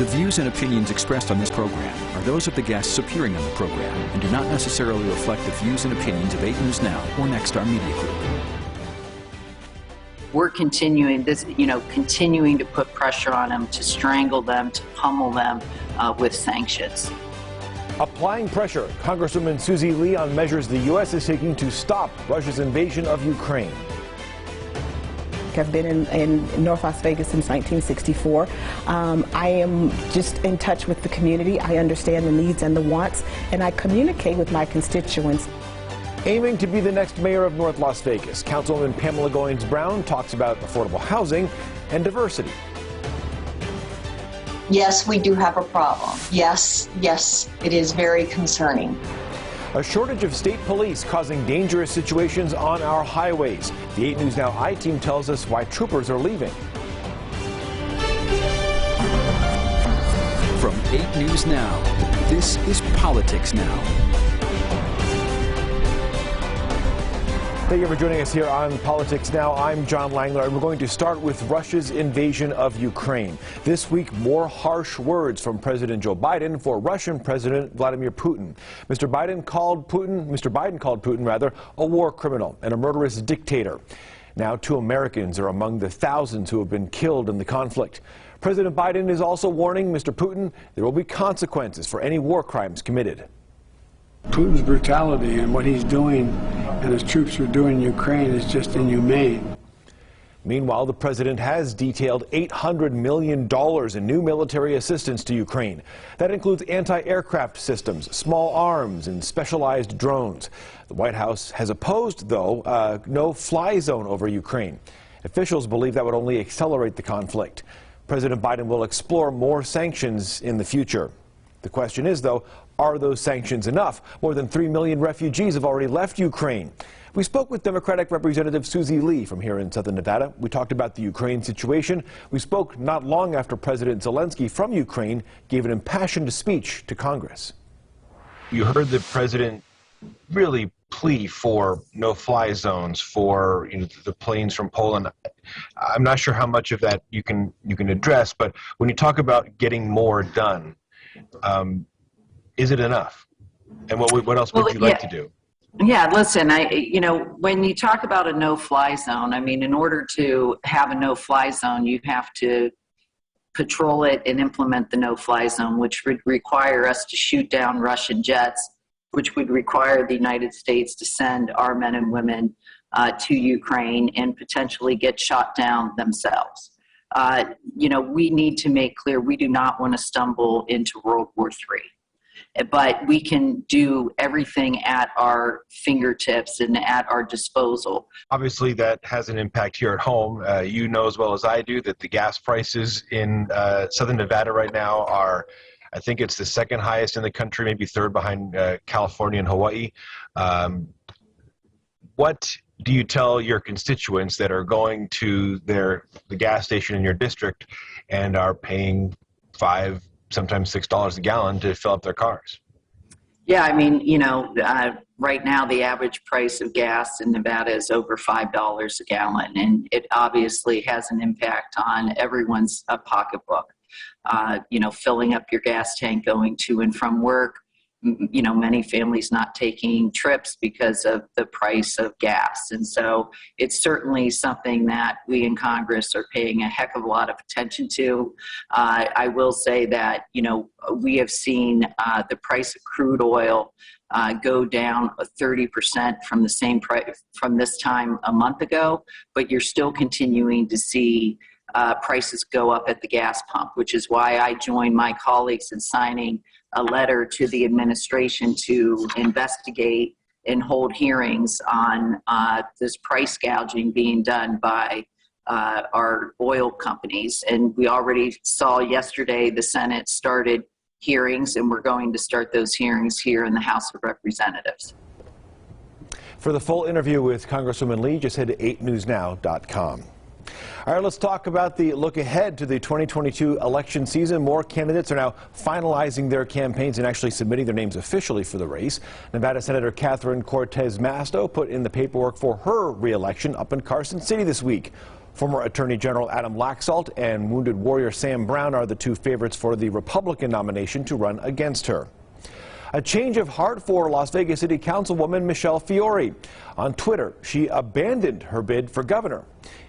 The views and opinions expressed on this program are those of the guests appearing on the program and do not necessarily reflect the views and opinions of 8 News Now or Nexstar Media Group. We're continuing continuing to put pressure on them, to strangle them, to pummel them with sanctions. Applying pressure, Congresswoman Susie Lee on measures the U.S. is taking to stop Russia's invasion of Ukraine. I've been in North Las Vegas since 1964. I am just in touch with the community. I understand the needs and the wants, and I communicate with my constituents. Aiming to be the next mayor of North Las Vegas, Councilwoman Pamela Goins-Brown talks about affordable housing and diversity. Yes, we do have a problem. Yes, it is very concerning. A shortage of state police causing dangerous situations on our highways. The 8 News Now I-Team tells us why troopers are leaving. From 8 News Now, this is Politics Now. Thank you for joining us here on Politics Now. I'm John Langler, and we're going to start with Russia's invasion of Ukraine. This week, more harsh words from President Joe Biden for Russian President Vladimir Putin. Mr. Biden called Putin a war criminal and a murderous dictator. Now, 2 Americans are among the thousands who have been killed in the conflict. President Biden is also warning Mr. Putin there will be consequences for any war crimes committed. Putin's brutality and what he's doing and his troops are doing in Ukraine is just inhumane. Meanwhile, the president has detailed $800 million in new military assistance to Ukraine. That includes anti-aircraft systems, small arms, and specialized drones. The White House has opposed, though, a no-fly zone over Ukraine. Officials believe that would only accelerate the conflict. President Biden will explore more sanctions in the future. The question is, though, are those sanctions enough? More than 3 million refugees have already left Ukraine. We spoke with Democratic Representative Susie Lee from here in southern Nevada. We talked about the Ukraine situation. We spoke not long after President Zelensky from Ukraine gave an impassioned speech to Congress. You heard the president really plea for no-fly zones for the planes from Poland. I'm not sure how much of that you can address, but when you talk about getting more done, is it enough? And what else would you like to do? Yeah, listen, when you talk about a no-fly zone, I mean, in order to have a no-fly zone, you have to patrol it and implement the no-fly zone, which would require us to shoot down Russian jets, which would require the United States to send our men and women to Ukraine and potentially get shot down themselves. We need to make clear we do not want to stumble into World War III. But we can do everything at our fingertips and at our disposal. Obviously, that has an impact here at home. You know as well as I do that the gas prices in southern Nevada right now are, I think it's the second highest in the country, maybe third behind California and Hawaii. What do you tell your constituents that are going to the gas station in your district and are paying $5, sometimes $6 a gallon to fill up their cars? Yeah, I mean, right now the average price of gas in Nevada is over $5 a gallon, and it obviously has an impact on everyone's pocketbook. Filling up your gas tank going to and from work, many families not taking trips because of the price of gas. And so it's certainly something that we in Congress are paying a heck of a lot of attention to. I will say that, we have seen the price of crude oil go down 30% from the same price from this time a month ago, but you're still continuing to see prices go up at the gas pump, which is why I joined my colleagues in signing a letter to the administration to investigate and hold hearings on this price gouging being done by our oil companies. And we already saw yesterday the Senate started hearings, and we're going to start those hearings here in the House of Representatives. For the full interview with Congresswoman Lee, just head to 8newsnow.com. All right, let's talk about the look ahead to the 2022 election season. More candidates are now finalizing their campaigns and actually submitting their names officially for the race. Nevada Senator Catherine Cortez Masto put in the paperwork for her re-election up in Carson City this week. Former Attorney General Adam Laxalt and Wounded Warrior Sam Brown are the two favorites for the Republican nomination to run against her. A change of heart for Las Vegas City Councilwoman Michelle Fiore. On Twitter, she abandoned her bid for governor.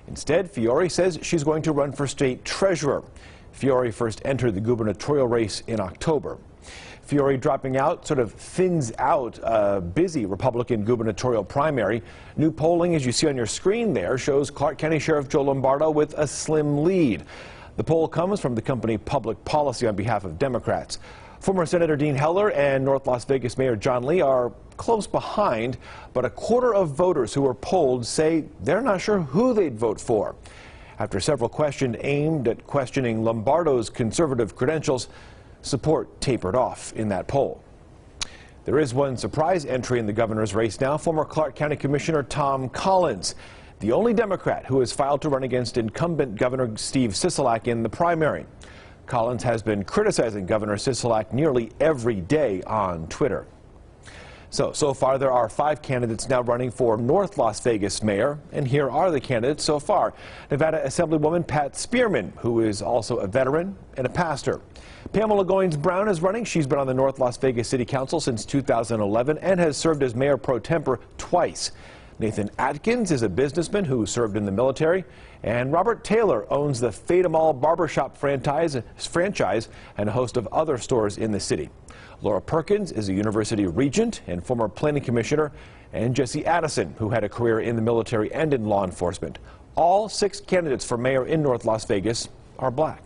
Instead, Fiore says she's going to run for state treasurer. Fiore first entered the gubernatorial race in October. Fiore dropping out sort of thins out a busy Republican gubernatorial primary. New polling, as you see on your screen there, shows Clark County Sheriff Joe Lombardo with a slim lead. The poll comes from the company Public Policy on behalf of Democrats. Former Senator Dean Heller and North Las Vegas Mayor John Lee are close behind, but a quarter of voters who were polled say they're not sure who they'd vote for. After several questions aimed at questioning Lombardo's conservative credentials, support tapered off in that poll. There is one surprise entry in the governor's race now, former Clark County Commissioner Tom Collins, the only Democrat who has filed to run against incumbent Governor Steve Sisolak in the primary. Collins has been criticizing Governor Sisolak nearly every day on Twitter. So far there are 5 candidates now running for North Las Vegas mayor, and here are the candidates so far. Nevada Assemblywoman Pat Spearman, who is also a veteran and a pastor. Pamela Goins-Brown is running. She's been on the North Las Vegas City Council since 2011 and has served as mayor pro tempore twice. Nathan Atkins is a businessman who served in the military, and Robert Taylor owns the Fata Mall barbershop franchise and a host of other stores in the city. Laura Perkins is a university regent and former planning commissioner, and Jesse Addison, who had a career in the military and in law enforcement. All 6 candidates for mayor in North Las Vegas are black.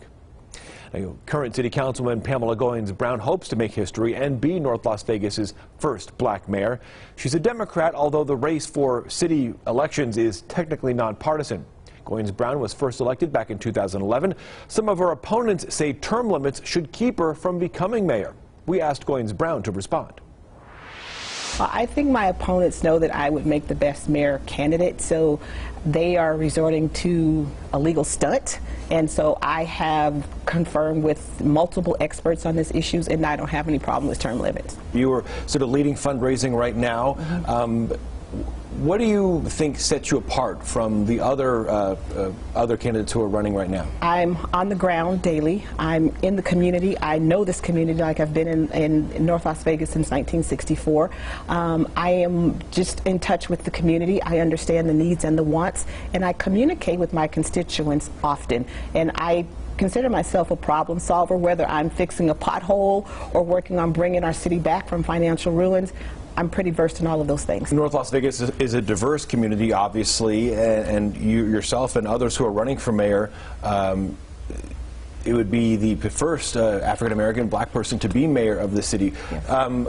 Now, current City Councilwoman Pamela Goins-Brown hopes to make history and be North Las Vegas's first black mayor. She's a Democrat, although the race for city elections is technically nonpartisan. Goins-Brown was first elected back in 2011. Some of her opponents say term limits should keep her from becoming mayor. We asked Goins-Brown to respond. I think my opponents know that I would make the best mayor candidate, so they are resorting to a legal stunt. And so I have confirmed with multiple experts on these issues, and I don't have any problem with term limits. You are sort of leading fundraising right now. Mm-hmm. What do you think sets you apart from the other candidates who are running right now? I'm on the ground daily. I'm in the community. I know this community like I've been in North Las Vegas since 1964. I am just in touch with the community. I understand the needs and the wants, and I communicate with my constituents often. And I consider myself a problem solver, whether I'm fixing a pothole or working on bringing our city back from financial ruins. I'm pretty versed in all of those things. North Las Vegas is a diverse community, obviously, and you yourself and others who are running for mayor, it would be the first African-American black person to be mayor of the city. Yes.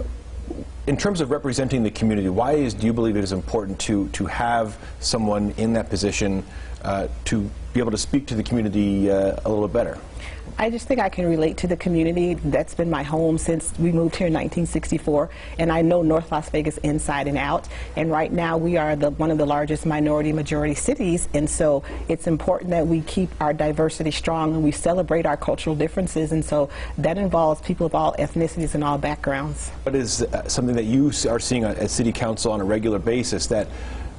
In terms of representing the community, do you believe it is important to have someone in that position to be able to speak to the community a little bit better? I just think I can relate to the community. That's been my home since we moved here in 1964, and I know North Las Vegas inside and out. And right now we are one of the largest minority-majority cities, and so it's important that we keep our diversity strong and we celebrate our cultural differences, and so that involves people of all ethnicities and all backgrounds. What is something that you are seeing at City Council on a regular basis that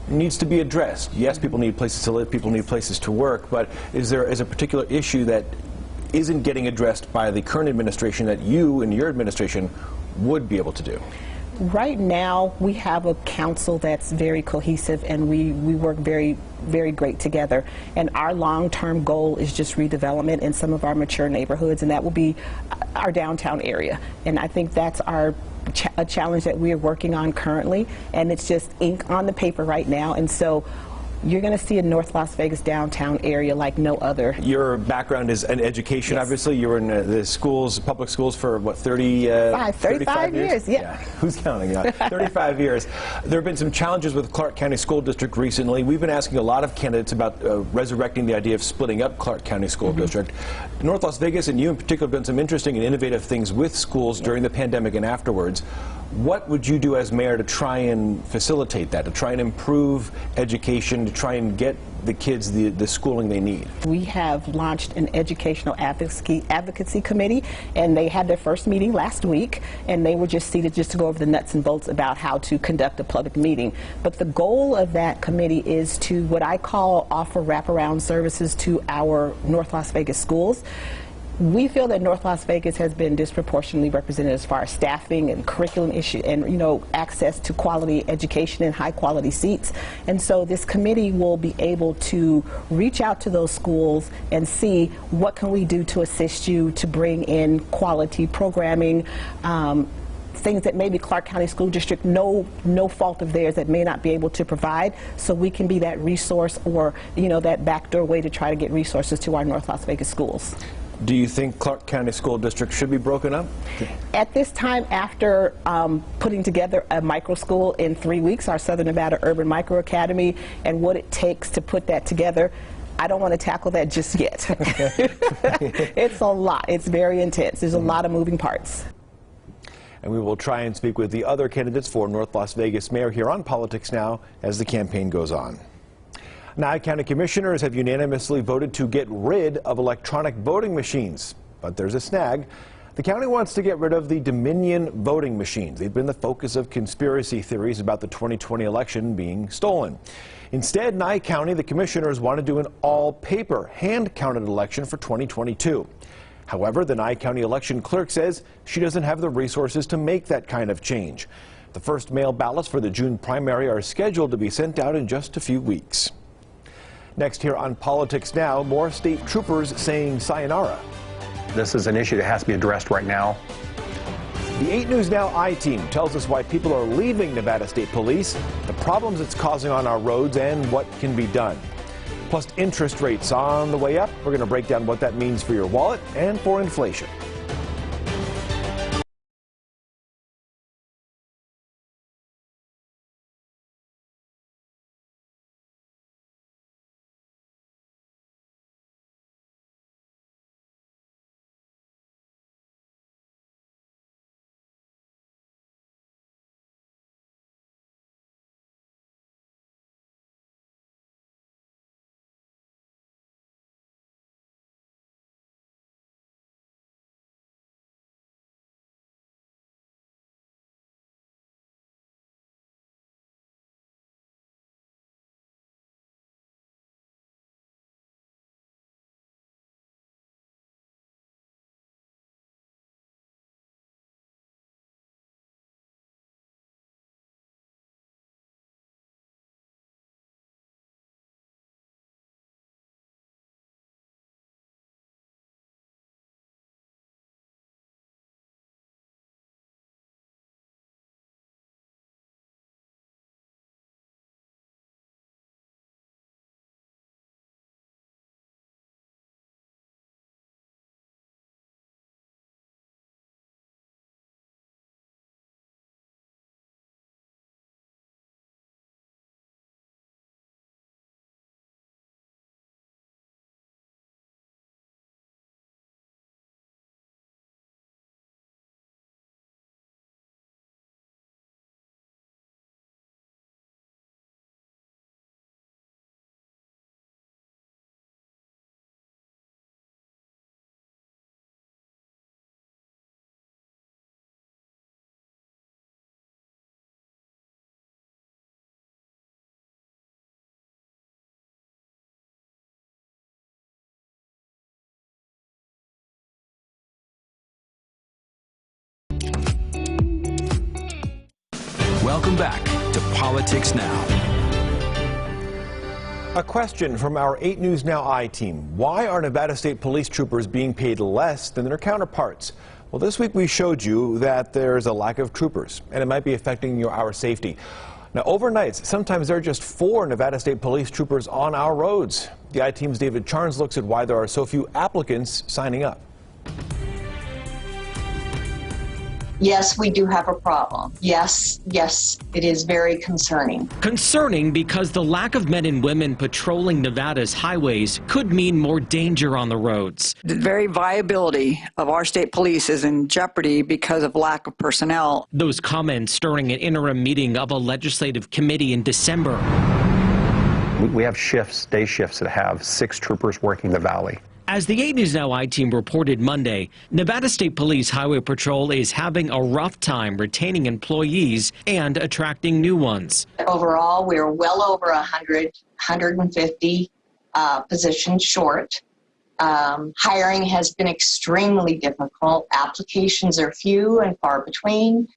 needs to be addressed? Yes, people need places to live, people need places to work, but is there a particular issue that isn't getting addressed by the current administration that you and your administration would be able to do? Right now, we have a council that's very cohesive, and we work very, very great together. And our long-term goal is just redevelopment in some of our mature neighborhoods, and that will be our downtown area. And I think that's a challenge that we are working on currently, and it's just ink on the paper right now. And so you're going to see a North Las Vegas downtown area like no other. Your background is in education, yes. Obviously. You were in the schools, public schools for what, 35 years? Yeah. Who's counting? 35 years. There have been some challenges with Clark County School District recently. We've been asking a lot of candidates about resurrecting the idea of splitting up Clark County School District. North Las Vegas, and you in particular, have done some interesting and innovative things with schools during the pandemic and afterwards. What would you do as mayor to try and facilitate that, to try and improve education, to try and get the kids the schooling they need? We have launched an educational advocacy committee, and they had their first meeting last week, and they were just seated just to go over the nuts and bolts about how to conduct a public meeting. But the goal of that committee is to, what I call, offer wraparound services to our North Las Vegas schools. We feel that North Las Vegas has been disproportionately represented as far as staffing and curriculum issue and, access to quality education and high quality seats. And so this committee will be able to reach out to those schools and see what can we do to assist you to bring in quality programming, things that maybe Clark County School District, no fault of theirs, that may not be able to provide, so we can be that resource or, that backdoor way to try to get resources to our North Las Vegas schools. Do you think Clark County School District should be broken up? At this time, after putting together a micro school in 3 weeks, our Southern Nevada Urban Micro Academy, and what it takes to put that together, I don't want to tackle that just yet. It's a lot. It's very intense. There's a lot of moving parts. And we will try and speak with the other candidates for North Las Vegas mayor here on Politics Now as the campaign goes on. Nye County commissioners have unanimously voted to get rid of electronic voting machines. But there's a snag. The county wants to get rid of the Dominion voting machines. They've been the focus of conspiracy theories about the 2020 election being stolen. Instead, Nye County, the commissioners want to do an all-paper, hand-counted election for 2022. However, the Nye County election clerk says she doesn't have the resources to make that kind of change. The first mail ballots for the June primary are scheduled to be sent out in just a few weeks. Next here on Politics Now, more state troopers saying sayonara. This is an issue that has to be addressed right now. The 8 News Now I-Team tells us why people are leaving Nevada State Police, the problems it's causing on our roads, and what can be done. Plus, interest rates on the way up. We're going to break down what that means for your wallet and for inflation. Welcome back to Politics Now. A question from our 8 News Now I-Team. Why are Nevada State Police troopers being paid less than their counterparts? Well, this week we showed you that there's a lack of troopers, and it might be affecting our safety. Now, overnights, sometimes there are just 4 Nevada State Police troopers on our roads. The I-Team's David Charnes looks at why there are so few applicants signing up. Yes, we do have a problem. Yes, it is very concerning. Concerning because the lack of men and women patrolling Nevada's highways could mean more danger on the roads. The very viability of our state police is in jeopardy because of lack of personnel. Those comments during an interim meeting of a legislative committee in December. We have shifts, day shifts that have 6 troopers working the valley. As the 8 News Now I-Team reported Monday, Nevada State Police Highway Patrol is having a rough time retaining employees and attracting new ones. Overall, we're well over 150 positions short. Hiring has been extremely difficult. Applications are few and far between.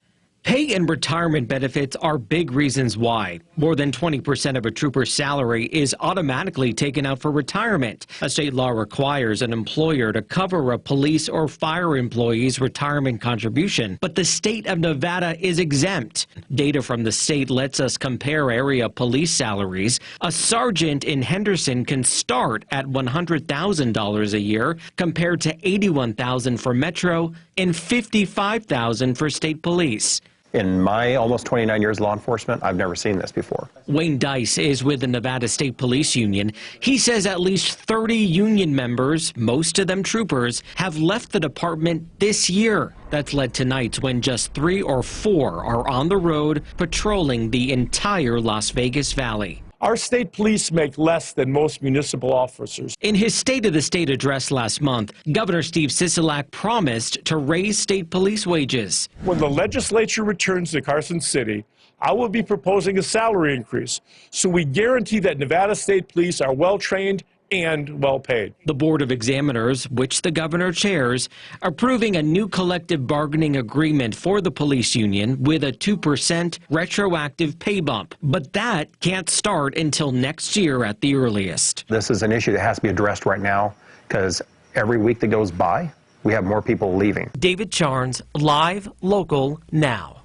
Pay and retirement benefits are big reasons why. More than 20% of a trooper's salary is automatically taken out for retirement. A state law requires an employer to cover a police or fire employee's retirement contribution, but the state of Nevada is exempt. Data from the state lets us compare area police salaries. A sergeant in Henderson can start at $100,000 a year compared to $81,000 for Metro and $55,000 for state police. In my almost 29 years of law enforcement, I've never seen this before. Wayne Dice is with the Nevada State Police Union. He says at least 30 union members, most of them troopers, have left the department this year. That's led to nights when just 3 or 4 are on the road patrolling the entire Las Vegas Valley. Our state police make less than most municipal officers. In his State of the State address last month, Governor Steve Sisolak promised to raise state police wages. When the legislature returns to Carson City, I will be proposing a salary increase, so we guarantee that Nevada State Police are well trained and well paid. The Board of Examiners, which the governor chairs, approving a new collective bargaining agreement for the police union with a 2% retroactive pay bump. But that can't start until next year at the earliest. This is an issue that has to be addressed right now because every week that goes by, we have more people leaving. David Charnes, live, local, now.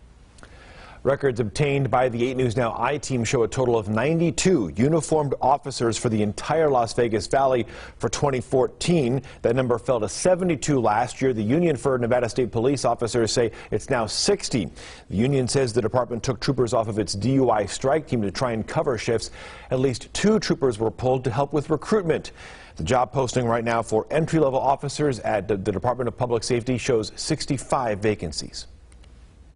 Records obtained by the 8 News Now I-Team show a total of 92 uniformed officers for the entire Las Vegas Valley for 2014. That number fell to 72 last year. The Union for Nevada State Police officers say it's now 60. The union says the department took troopers off of its DUI strike team to try and cover shifts. At least 2 troopers were pulled to help with recruitment. The job posting right now for entry-level officers at the Department of Public Safety shows 65 vacancies.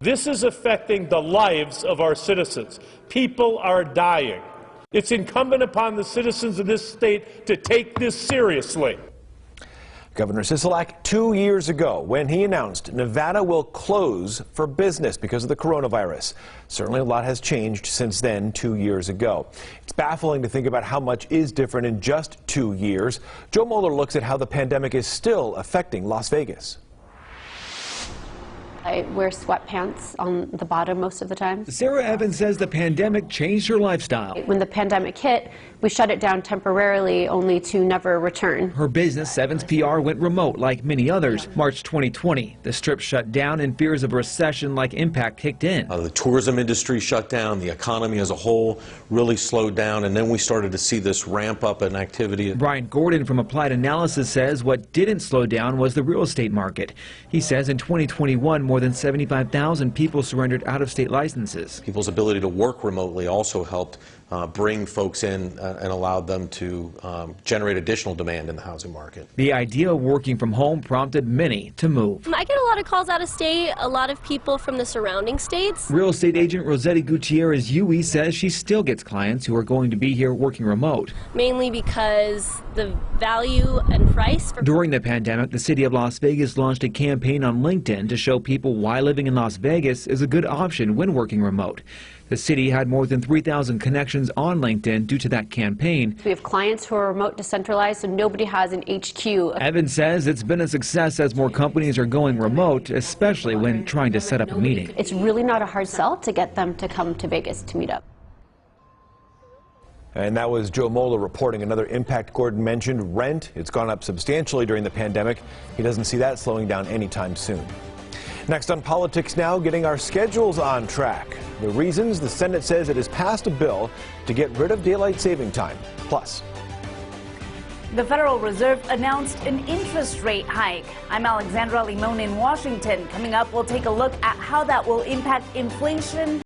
This is affecting the lives of our citizens. People are dying. It's incumbent upon the citizens of this state to take this seriously. Governor Sisolak 2 years ago when he announced Nevada will close for business because of the coronavirus. Certainly a lot has changed since then 2 years ago. It's baffling to think about how much is different in just 2 years. Joe Moeller looks at how the pandemic is still affecting Las Vegas. I wear sweatpants on the bottom most of the time. Sarah Evans says the pandemic changed her lifestyle. When the pandemic hit, we shut it down temporarily, only to never return. Her business, Evans PR, went remote like many others. March 2020, the Strip shut down and fears of a recession-like impact kicked in. The tourism industry shut down, the economy as a whole really slowed down, and then we started to see this ramp up in activity. Brian Gordon from Applied Analysis says what didn't slow down was the real estate market. He says in 2021, more than 75,000 people surrendered out-of-state licenses. People's ability to work remotely also helped bring folks in and allowed them to generate additional demand in the housing market. The idea of working from home prompted many to move. I get a lot of calls out of state, a lot of people from the surrounding states. Real estate agent Rosetti Gutierrez Yui says she still gets clients who are going to be here working remote. Mainly because the value and price. During the pandemic, the city of Las Vegas launched a campaign on LinkedIn to show people why living in Las Vegas is a good option when working remote. The city had more than 3,000 connections on LinkedIn due to that campaign. We have clients who are remote, decentralized, so nobody has an HQ. Evans says it's been a success as more companies are going remote, especially when trying to set up a meeting. It's really not a hard sell to get them to come to Vegas to meet up. And that was Joe Moeller reporting another impact. Gordon mentioned rent. It's gone up substantially during the pandemic. He doesn't see that slowing down anytime soon. Next on Politics Now, getting our schedules on track. The reasons the Senate says it has passed a bill to get rid of daylight saving time. Plus, the Federal Reserve announced an interest rate hike. I'm Alexandra Limon in Washington. Coming up, we'll take a look at how that will impact inflation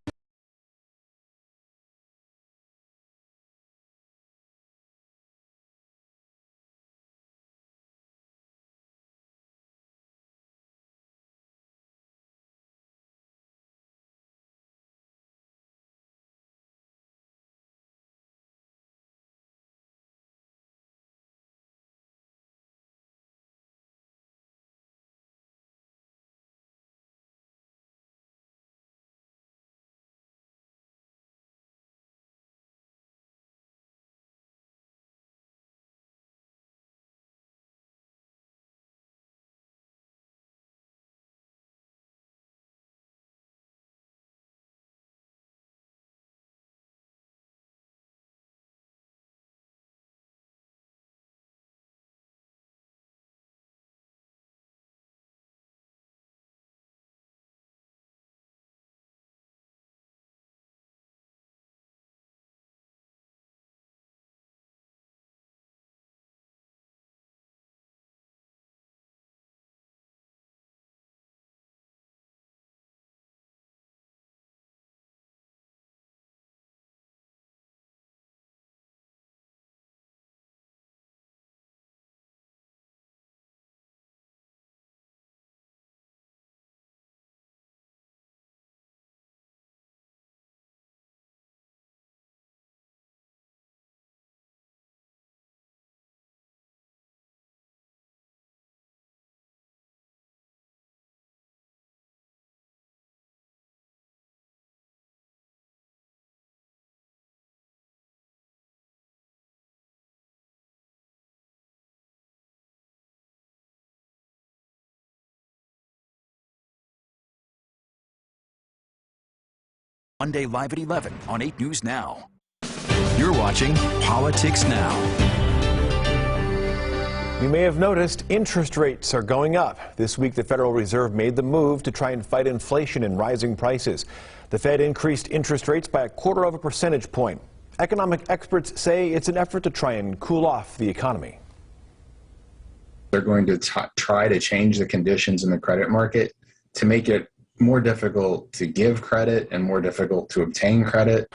Monday live at 11 on 8 News Now. You're watching Politics Now. You may have noticed interest rates are going up. This week, the Federal Reserve made the move to try and fight inflation and rising prices. The Fed increased interest rates by 1/4 percentage point. Economic experts say it's an effort to try and cool off the economy. They're going to try to change the conditions in the credit market to make it more difficult to give credit and more difficult to obtain credit.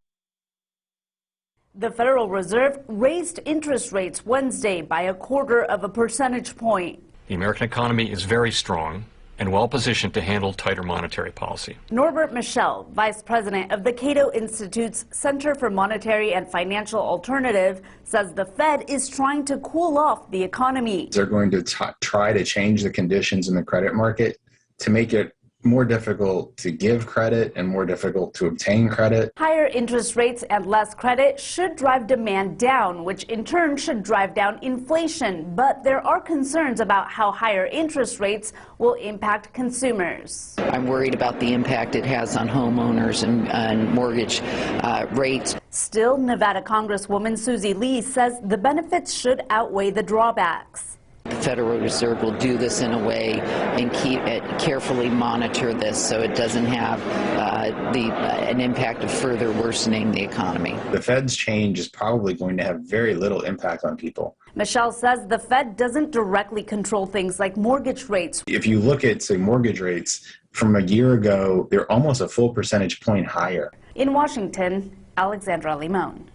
The Federal Reserve raised interest rates Wednesday by 1/4 percentage point. The American economy is very strong and well positioned to handle tighter monetary policy. Norbert Michel, vice president of the Cato Institute's Center for Monetary and Financial Alternative, says the Fed is trying to cool off the economy. They're going to try to change the conditions in the credit market to make it more difficult to give credit and more difficult to obtain credit. Higher interest rates and less credit should drive demand down, which in turn should drive down inflation. But there are concerns about how higher interest rates will impact consumers. I'm worried about the impact it has on homeowners and mortgage rates. Still, Nevada Congresswoman Susie Lee says the benefits should outweigh the drawbacks. The Federal Reserve will do this in a way and carefully monitor this so it doesn't have an impact of further worsening the economy. The Fed's change is probably going to have very little impact on people. Michelle says the Fed doesn't directly control things like mortgage rates. If you look at, say, mortgage rates from a year ago, they're almost a full percentage point higher. In Washington, Alexandra Limon.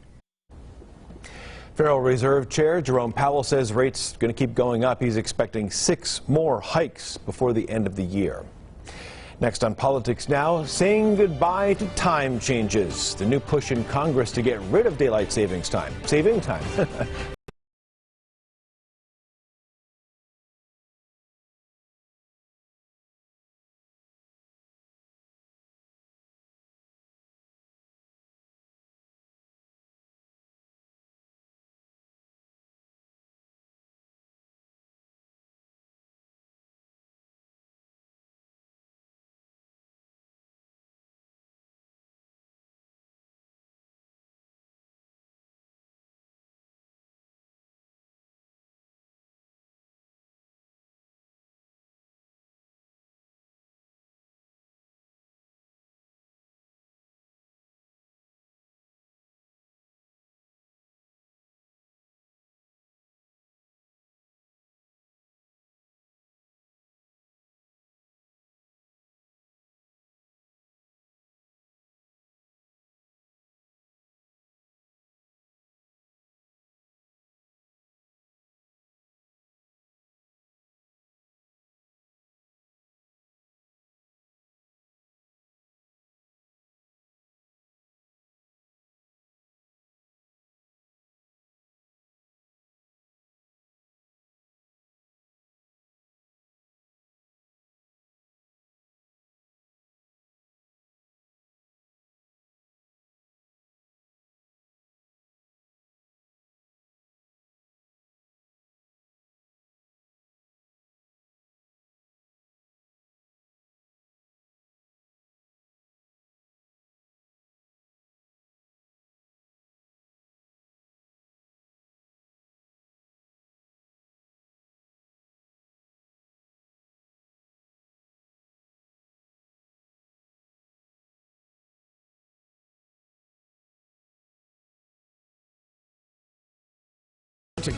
Federal Reserve Chair Jerome Powell says rates are going to keep going up. He's expecting 6 more hikes before the end of the year. Next on Politics Now, saying goodbye to time changes. The new push in Congress to get rid of daylight savings time. Saving time.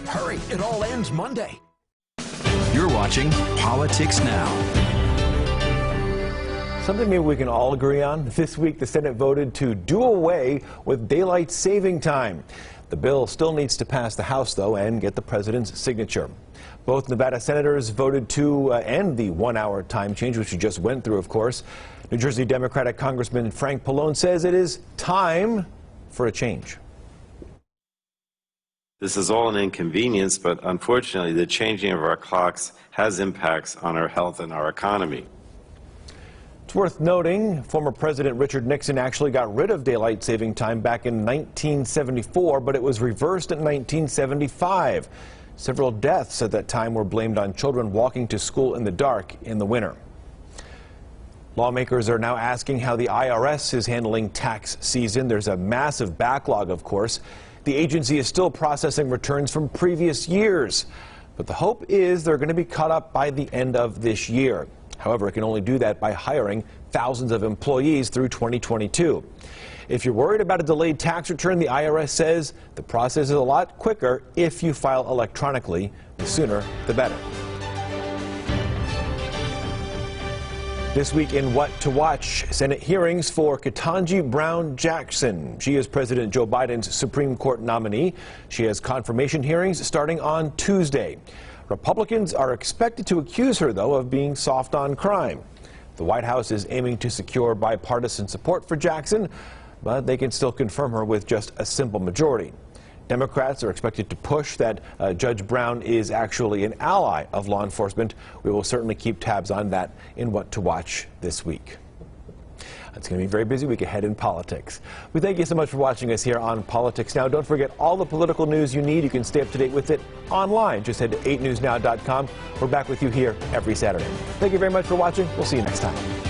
Hurry, it all ends Monday. You're watching Politics Now. Something maybe we can all agree on. This week, the Senate voted to do away with daylight saving time. The bill still needs to pass the House, though, and get the president's signature. Both Nevada senators voted to end the 1-hour time change, which we just went through, of course. New Jersey Democratic Congressman Frank Pallone says it is time for a change. This is all an inconvenience, but unfortunately, the changing of our clocks has impacts on our health and our economy. It's worth noting, former President Richard Nixon actually got rid of daylight saving time back in 1974, but it was reversed in 1975. Several deaths at that time were blamed on children walking to school in the dark in the winter. Lawmakers are now asking how the IRS is handling tax season. There's a massive backlog, of course. The agency is still processing returns from previous years, but the hope is they're going to be caught up by the end of this year. However, it can only do that by hiring thousands of employees through 2022. If you're worried about a delayed tax return, the IRS says the process is a lot quicker if you file electronically. The sooner, the better. This week in What to Watch, Senate hearings for Ketanji Brown Jackson. She is President Joe Biden's Supreme Court nominee. She has confirmation hearings starting on Tuesday. Republicans are expected to accuse her, though, of being soft on crime. The White House is aiming to secure bipartisan support for Jackson, but they can still confirm her with just a simple majority. Democrats are expected to push that Judge Brown is actually an ally of law enforcement. We will certainly keep tabs on that in What to Watch this week. It's going to be a very busy week ahead in politics. We thank you so much for watching us here on Politics Now. Don't forget all the political news you need. You can stay up to date with it online. Just head to 8newsnow.com. We're back with you here every Saturday. Thank you very much for watching. We'll see you next time.